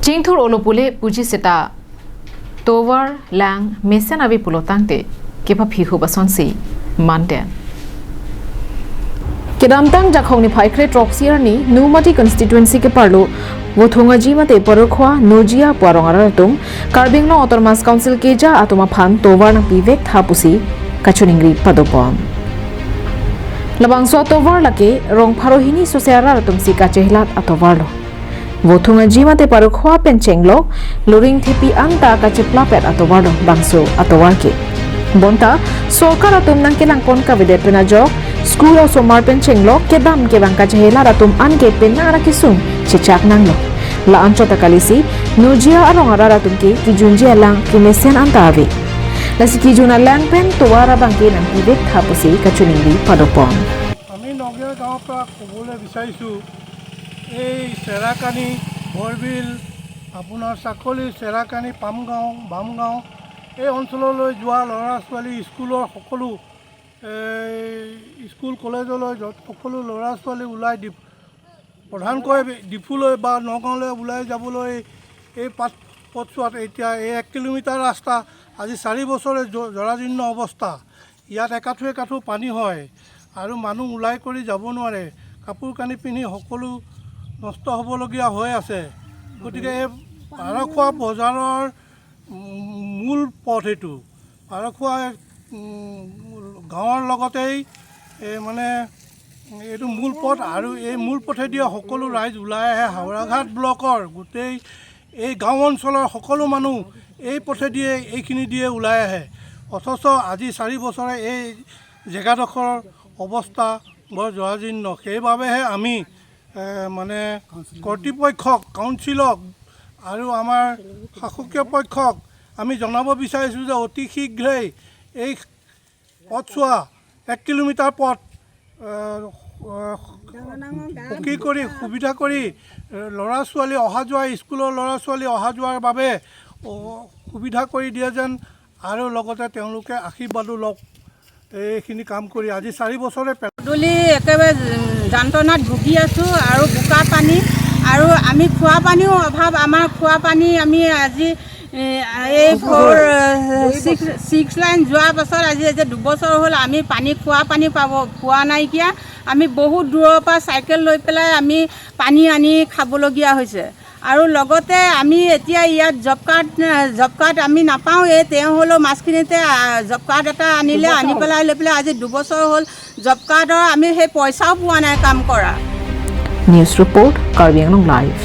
Cingthur olopule puji seta atovar lang mesen abi pulotangte kepa phihu basonsi manden kedamtang jakhongni phaikre troxiarni numati constituency ke parlo wothunga jimate porokwa Nogia arong karbingno autormas council keja atoma phan atovar na pivek thapusi kachuningri padopom labangso atovar lake rong pharohini sosiara tumsi kachehelat atovar lo wothunga jimate parokwa penchenglo luring thipi anta kachehelat atovar lo bangso atovar ke bonta sorkar atum nang kelang kon ka vide penajok school of somar penchenglo kedam ke bang kachehelat atum anke penara kisung chichak nanglo la anchota kalisi Nogia arong atum ke kejun alank ke mesen anta ave lasi kejun alank pen towara bangke nang pivek thapusi kachuningri padopom আমি নগিয়া গাঁৱৰ পৰা ক'বলৈ বিচাৰিছোঁ এই চেৰাকানি বৰবিল আপোনাৰ চাকলি চেৰাকানি পামগাঁও বামগাঁও এই অঞ্চললৈ যোৱা ল'ৰা ছোৱালী স্কুলৰ সকলো স্কুল কলেজলৈ সকলো ল'ৰা ছোৱালী ওলাই প্ৰধানকৈ ডিফুলৈ বা নগাঁৱলৈ ওলাই যাবলৈ এই পথছোৱাত এতিয়া এই 1 কিলোমিটাৰ ৰাস্তা আজি 4 বছৰে জৰাজীৰ্ণ অৱস্থা ইয়াত একাঠু পানী হয় আৰু মানুহ ওলাই কৰি যাব নোৱাৰে কাপোৰ কানি পিন্ধি সকলো নষ্ট হ'বলগীয়া হৈ আছে গতিকে এই পাৰখোৱা বজাৰৰ মূল পথ এইটো পাৰখোৱা গাঁৱৰ লগতেই মানে এইটো মূল পথ আৰু এই মূল পথেদি সকলো ৰাইজ ওলাই আহে হাওৰাঘাট ব্লকৰ গোটেই এই গাঁও অঞ্চলৰ সকলো মানুহ এই পথেদিয়ে এইখিনি দিয়ে ওলাই আহে অথচ আজি 4 বছৰে এই জেগাডোখৰ অৱস্থা বৰ জৰাজীৰ্ণ সেইবাবেহে আমি মানে কৰ্তৃপক্ষক কাউন্সিলক আৰু আমাৰ শাসকীয় পক্ষক আমি জনাব বিচাৰিছোঁ যে অতি শীঘ্ৰেই এই পথছোৱা 1 কিলোমিটাৰ পথ পকী কৰি সুবিধা কৰি ল'ৰা ছোৱালী অহা যোৱা স্কুলৰ ল'ৰা ছোৱালী অহা যোৱাৰ বাবে সুবিধা কৰি দিয়ে যেন আৰু লগতে তেওঁলোকে আশীৰ্বাদো লওক এইখিনি কাম কৰি আজি 4 বছৰে পদূলি একেবাৰে যন্ত্ৰণাত ভুগি আছোঁ আৰু বোকা পানী আৰু আমি খোৱা পানীও অভাৱ আমাৰ খোৱা পানী আমি আজি এই 6 লাইন যোৱাৰ পাছত আজি 2 বছৰ হ'ল আমি খোৱা পানী পোৱা নাইকিয়া আমি বহুত দূৰৰ পৰা চাইকেল লৈ পেলাই আমি পানী আনি খাবলগীয়া হৈছে আৰু লগতে আমি এতিয়া ইয়াত জব কাৰ্ড আমি নাপাওঁ তেওঁ হ'লেও মাছখিনিতে জব কাৰ্ড এটা আনিলে আনি পেলাই লৈ পেলাই আজি 2 বছৰ হ'ল জব কাৰ্ডৰ আমি সেই পইচাও পোৱা নাই কাম কৰা news report Karbi Anglong live